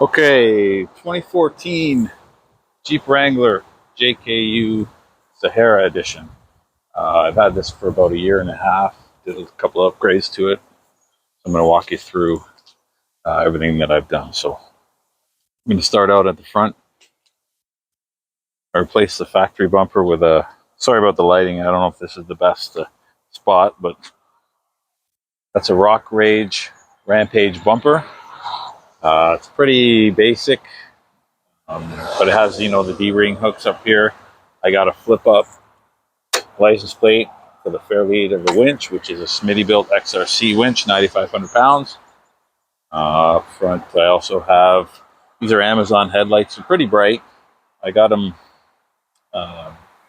Okay, 2014 Jeep Wrangler JKU Sahara edition. I've had this for about a year and a half. Did a couple of upgrades to it. I'm going to walk you through everything that I've done. So I'm going to start out at the front. I replaced the factory bumper with a, sorry about the lighting, I don't know if this is the best spot, but that's a Rock Rage Rampage bumper. It's pretty basic, but it has, the D-ring hooks up here. I got a flip-up license plate for the fair lead of the winch, which is a Smittybilt XRC winch, 9,500 pounds. Front, I also have, these are Amazon headlights. They're pretty bright. I got them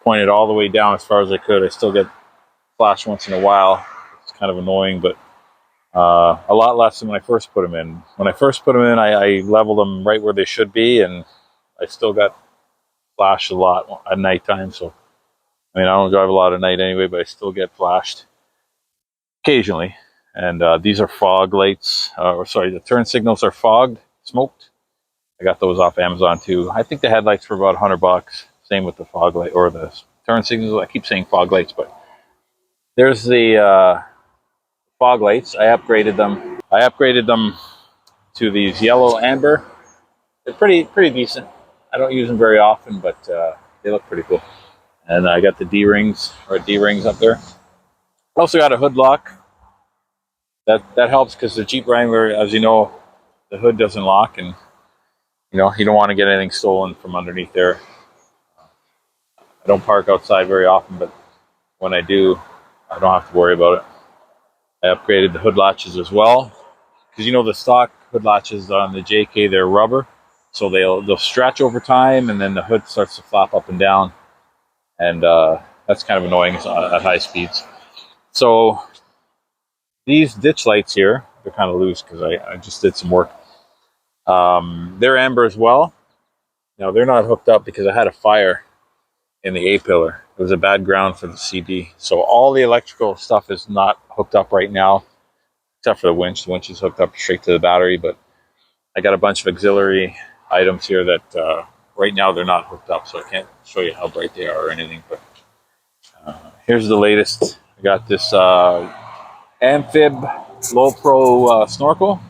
pointed all the way down as far as I could. I still get flash once in a while. It's kind of annoying, but a lot less than when I first put them in. When I first put them in, I leveled them right where they should be, and I still got flashed a lot at nighttime. So, I don't drive a lot at night anyway, but I still get flashed occasionally. And these are fog lights, the turn signals are fogged, smoked. I got those off Amazon too. I think the headlights were about $100. Same with the fog light or the turn signals. I keep saying fog lights, but there's the fog lights. I upgraded them to these yellow amber. They're pretty decent. I don't use them very often, but they look pretty cool. And I got the D-rings up there. I also got a hood lock. That helps because the Jeep Wrangler, as you know, the hood doesn't lock, and you don't want to get anything stolen from underneath there. I don't park outside very often, but when I do, I don't have to worry about it. I upgraded the hood latches as well, because the stock hood latches on the JK, they're rubber, so they'll stretch over time, and then the hood starts to flap up and down, and that's kind of annoying at high speeds. So these ditch lights here, they're kind of loose because I just did some work. They're amber as well. Now they're not hooked up because I had a fire in the A-pillar. It was a bad ground for the CB. So all the electrical stuff is not hooked up right now, except for the winch. The winch is hooked up straight to the battery, but I got a bunch of auxiliary items here that right now they're not hooked up, so I can't show you how bright they are or anything. But here's the latest. I got this Amphib Low Pro snorkel.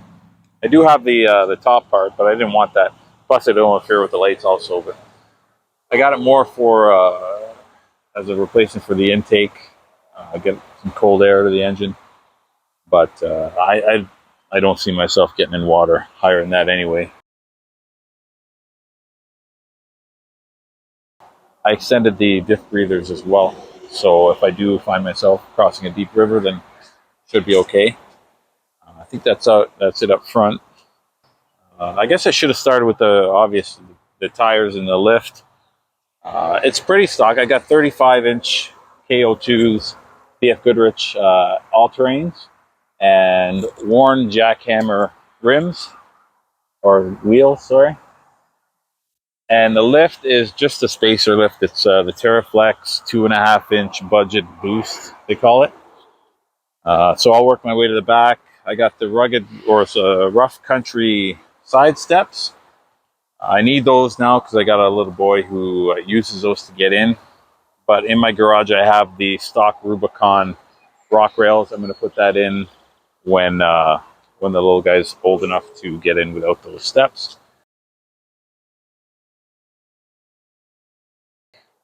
I do have the top part, but I didn't want that. Plus, I don't interfere with the lights also. But I got it more for as a replacement for the intake. I get some cold air to the engine, but I don't see myself getting in water higher than that anyway. I extended the diff breathers as well, so if I do find myself crossing a deep river, then it should be okay. I think that's it up front. I guess I should have started with the tires and the lift. It's pretty stock. I got 35-inch K02s, BFG all-terrains, and worn jackhammer rims, or wheels, sorry. And the lift is just a spacer lift. It's the Teraflex 2.5-inch Budget Boost, they call it. So I'll work my way to the back. I got the rough country sidesteps. I need those now because I got a little boy who uses those to get in. But in my garage, I have the stock Rubicon rock rails. I'm going to put that in when the little guy's old enough to get in without those steps.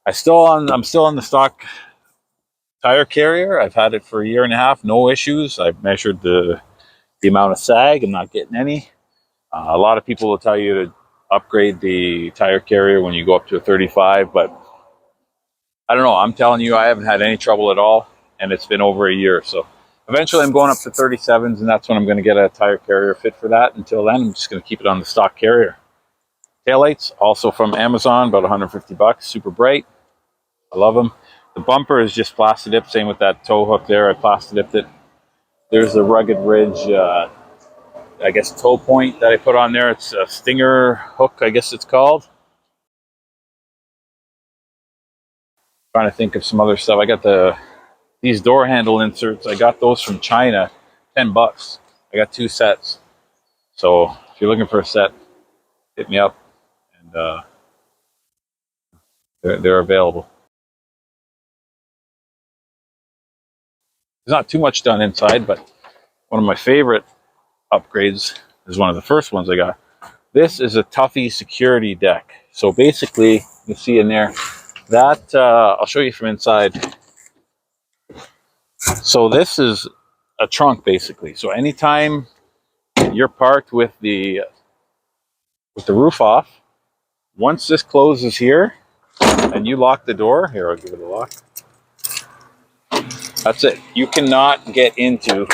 I'm still on the stock tire carrier. I've had it for a year and a half, no issues. I've measured the amount of sag. I'm not getting any. A lot of people will tell you to upgrade the tire carrier when you go up to a 35, but I don't know. I'm telling you, I haven't had any trouble at all, and it's been over a year. So eventually I'm going up to 37s, and that's when I'm going to get a tire carrier fit for that. Until then, I'm just going to keep it on the stock carrier. Taillights, also from Amazon, about $150, super bright. I love them. The bumper is just plastic dipped, same with that tow hook there. I plastic dipped it. There's the RuggedRidge, I guess, tow point that I put on there. It's a Stinger hook, I guess it's called. Trying to think of some other stuff. I got these door handle inserts. I got those from China, $10. I got 2 sets. So if you're looking for a set, hit me up, and they're available. There's not too much done inside, but one of my favorite upgrades is one of the first ones I got. This is a Tuffy security deck. So basically, you see in there that I'll show you from inside. So this is a trunk basically. So anytime you're parked with the roof off, once this closes here and you lock the door, here I'll give it a lock. That's it. You cannot get into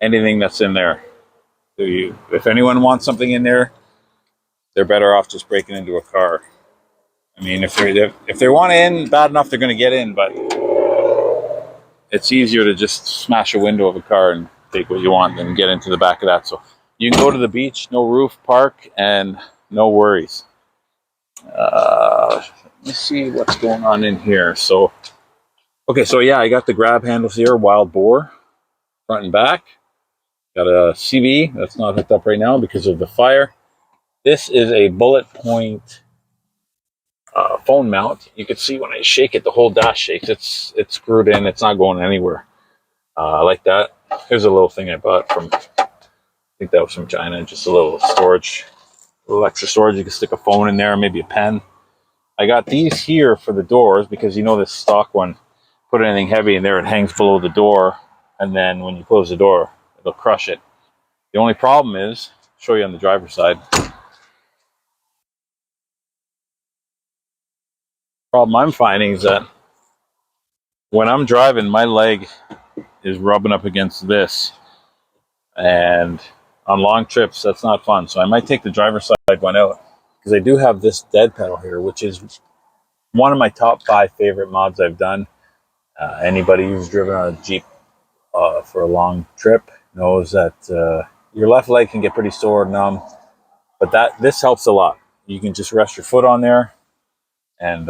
anything that's in there. So if anyone wants something in there, they're better off just breaking into a car. I mean, if they want in bad enough, they're going to get in, but it's easier to just smash a window of a car and take what you want than get into the back of that. So you can go to the beach, no roof, park, and no worries. Let me see what's going on in here. So, okay, so yeah, I got the grab handles here, Wild Boar, front and back. Got a CB that's not hooked up right now because of the fire. This is a bullet point phone mount. You can see when I shake it, the whole dash shakes. It's screwed in. It's not going anywhere. I like that. Here's a little thing I bought from, I think that was from China. Just a little storage, a little extra storage. You can stick a phone in there, maybe a pen. I got these here for the doors because you know this stock one, put anything heavy in there, it hangs below the door. And then when you close the door, it'll crush it. The only problem is, I'll show you on the driver's side. Problem I'm finding is that when I'm driving, my leg is rubbing up against this, and on long trips that's not fun. So I might take the driver's side one out because I do have this dead pedal here, which is one of my top 5 favorite mods I've done. Anybody who's driven on a Jeep for a long trip knows that your left leg can get pretty sore, numb, but this helps a lot. You can just rest your foot on there, and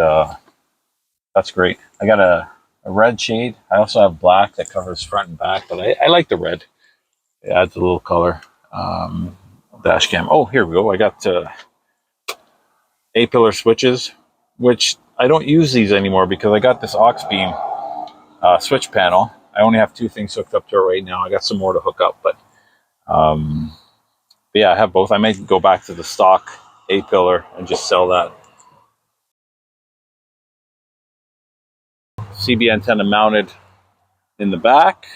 that's great. I got a red shade. I also have black that covers front and back, but I like the red. It adds a little color. Dash cam. Oh, here we go. I got A-pillar switches, which I don't use these anymore because I got this Auxbeam switch panel. I only have 2 things hooked up to it right now. I got some more to hook up, but yeah, I have both. I might go back to the stock A-pillar and just sell that. CB antenna mounted in the back.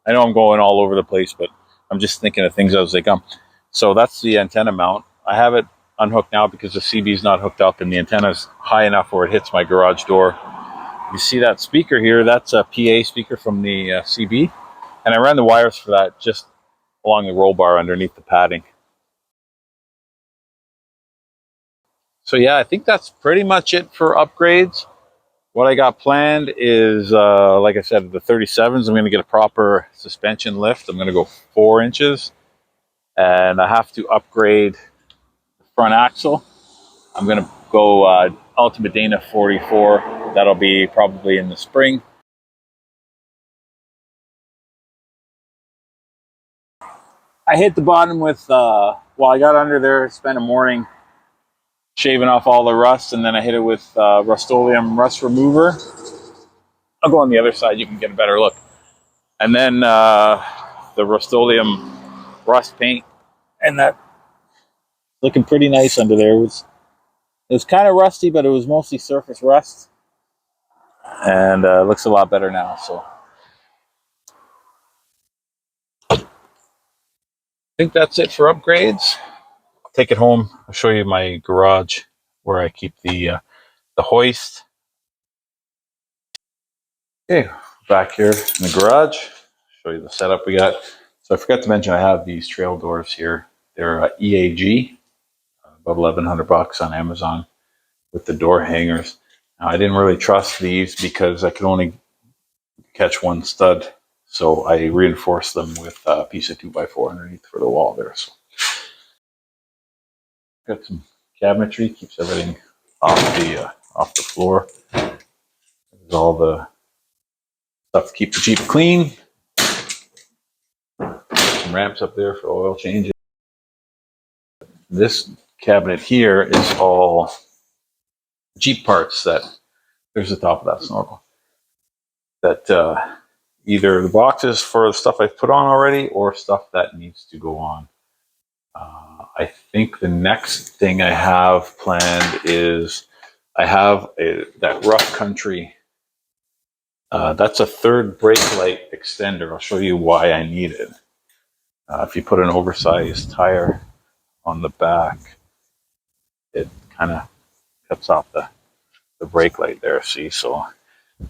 I know I'm going all over the place, but I'm just thinking of things as they come. So that's the antenna mount. I have it unhooked now because the CB is not hooked up and the antenna is high enough where it hits my garage door. You see that speaker here? That's a PA speaker from the CB. And I ran the wires for that just along the roll bar underneath the padding. So yeah, I think that's pretty much it for upgrades. What I got planned is, like I said, the 37s, I'm going to get a proper suspension lift. I'm going to go 4 inches. And I have to upgrade the front axle. I'm going to go Ultimate Dana 44. That'll be probably in the spring. I hit the bottom with, well, I got under there, spent a morning shaving off all the rust, and then I hit it with Rust-Oleum rust remover. I'll go on the other side, you can get a better look. And then the Rust-Oleum rust paint, and that looking pretty nice under there. It was kind of rusty, but it was mostly surface rust, and it looks a lot better now. So I think that's it for upgrades. I'll take it home. I'll show you my garage where I keep the hoist. Okay, back here in the garage. Show you the setup we got. So I forgot to mention I have these trail doors here. They're EAG, about $1,100 on Amazon with the door hangers. Now, I didn't really trust these because I could only catch one stud, so I reinforced them with a piece of 2x4 underneath for the wall there. So got some cabinetry, keeps everything off the floor. There's all the stuff to keep the Jeep clean. Some ramps up there for oil changes. This cabinet here is all Jeep parts that, there's the top of that snorkel, that either the boxes for the stuff I've put on already or stuff that needs to go on. I think the next thing I have planned is I have that rough country. That's a third brake light extender. I'll show you why I need it. If you put an oversized tire on the back, it kind of cuts off the brake light there, see? So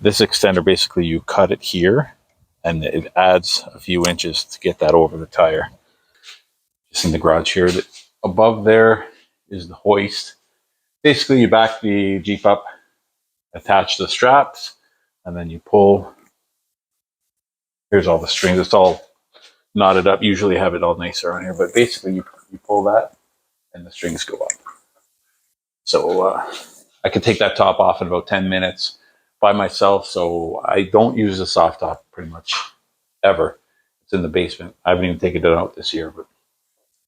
this extender, basically you cut it here and it adds a few inches to get that over the tire. Just in the garage here. Above there is the hoist. Basically you back the Jeep up, attach the straps, and then you pull. Here's all the strings. It's all knotted up. Usually I have it all nice around here, but basically you pull that and the strings go up. So I could take that top off in about 10 minutes by myself. So I don't use the soft top pretty much ever. It's in the basement. I haven't even taken it out this year. But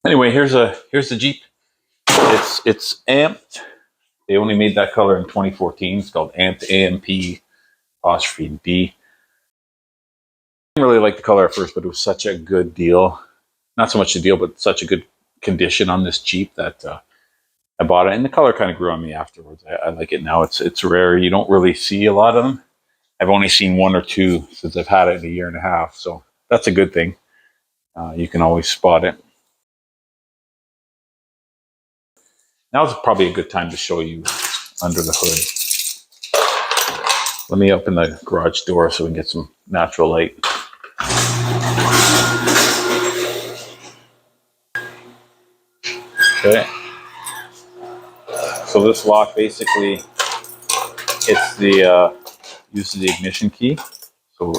anyway, here's the Jeep. It's amped. They only made that color in 2014. It's called Amped AMP apostrophe D. I didn't really like the color at first, but it was such a good deal. Not so much a deal, but such a good condition on this Jeep that I bought it. And the color kind of grew on me afterwards. I like it now. It's rare. You don't really see a lot of them. I've only seen one or two since I've had it in a year and a half. So that's a good thing. You can always spot it. Now's probably a good time to show you under the hood. Let me open the garage door so we can get some natural light. Okay. So this lock, basically, it's the uses the ignition key. So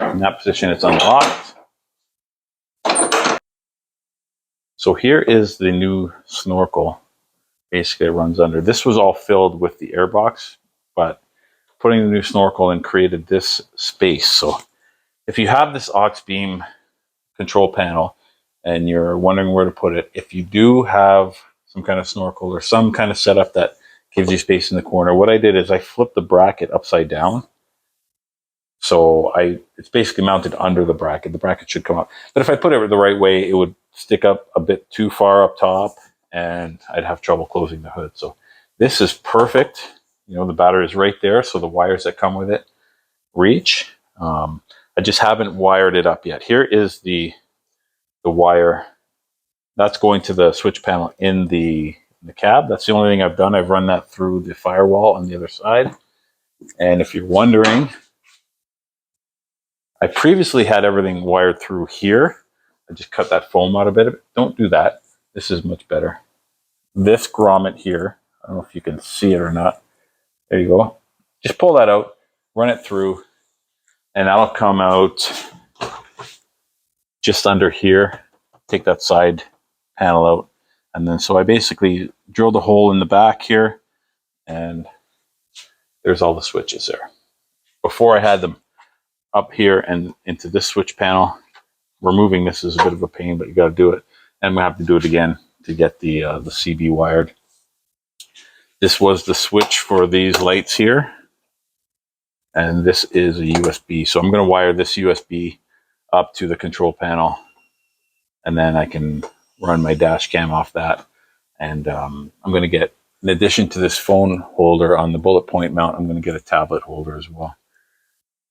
in that position, it's unlocked. So here is the new snorkel. Basically, it runs under. This was all filled with the air box, but putting the new snorkel in created this space. So if you have this Auxbeam control panel and you're wondering where to put it, if you do have some kind of snorkel or some kind of setup that gives you space in the corner, what I did is I flipped the bracket upside down. So it's basically mounted under the bracket. The bracket should come up. But if I put it the right way, it would stick up a bit too far up top and I'd have trouble closing the hood. So this is perfect. You know, the battery is right there, so the wires that come with it reach. I just haven't wired it up yet. Here is the wire. That's going to the switch panel in the cab. That's the only thing I've done. I've run that through the firewall on the other side. And if you're wondering, I previously had everything wired through here. I just cut that foam out a bit. Don't do that. This is much better. This grommet here, I don't know if you can see it or not. There you go. Just pull that out, run it through, and that'll come out just under here. Take that side panel out. And then so I basically drilled a hole in the back here, and there's all the switches there. Before I had them up here and into this switch panel. Removing this is a bit of a pain, but you got to do it. And we have to do it again to get the CB wired. This was the switch for these lights here. And this is a USB. So I'm going to wire this USB up to the control panel. And then I can run my dash cam off that. And I'm going to get, in addition to this phone holder on the bullet point mount, I'm going to get a tablet holder as well.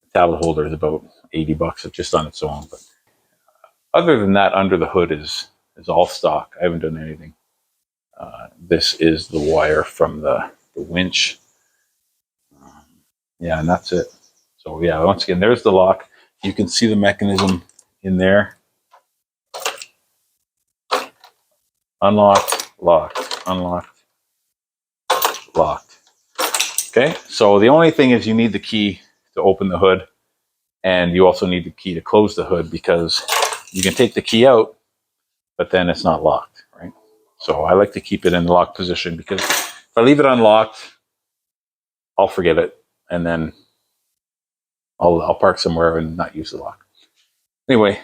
The tablet holder is about 80 bucks just on its own. But other than that, under the hood is all stock. I haven't done anything. This is the wire from the winch. Yeah, and that's it. So yeah, once again, there's the lock. You can see the mechanism in there. Unlocked, locked, unlocked, locked. Okay, so the only thing is you need the key to open the hood, and you also need the key to close the hood, because you can take the key out, but then it's not locked, right? So I like to keep it in the locked position, because if I leave it unlocked, I'll forget it, and then I'll park somewhere and not use the lock. Anyway,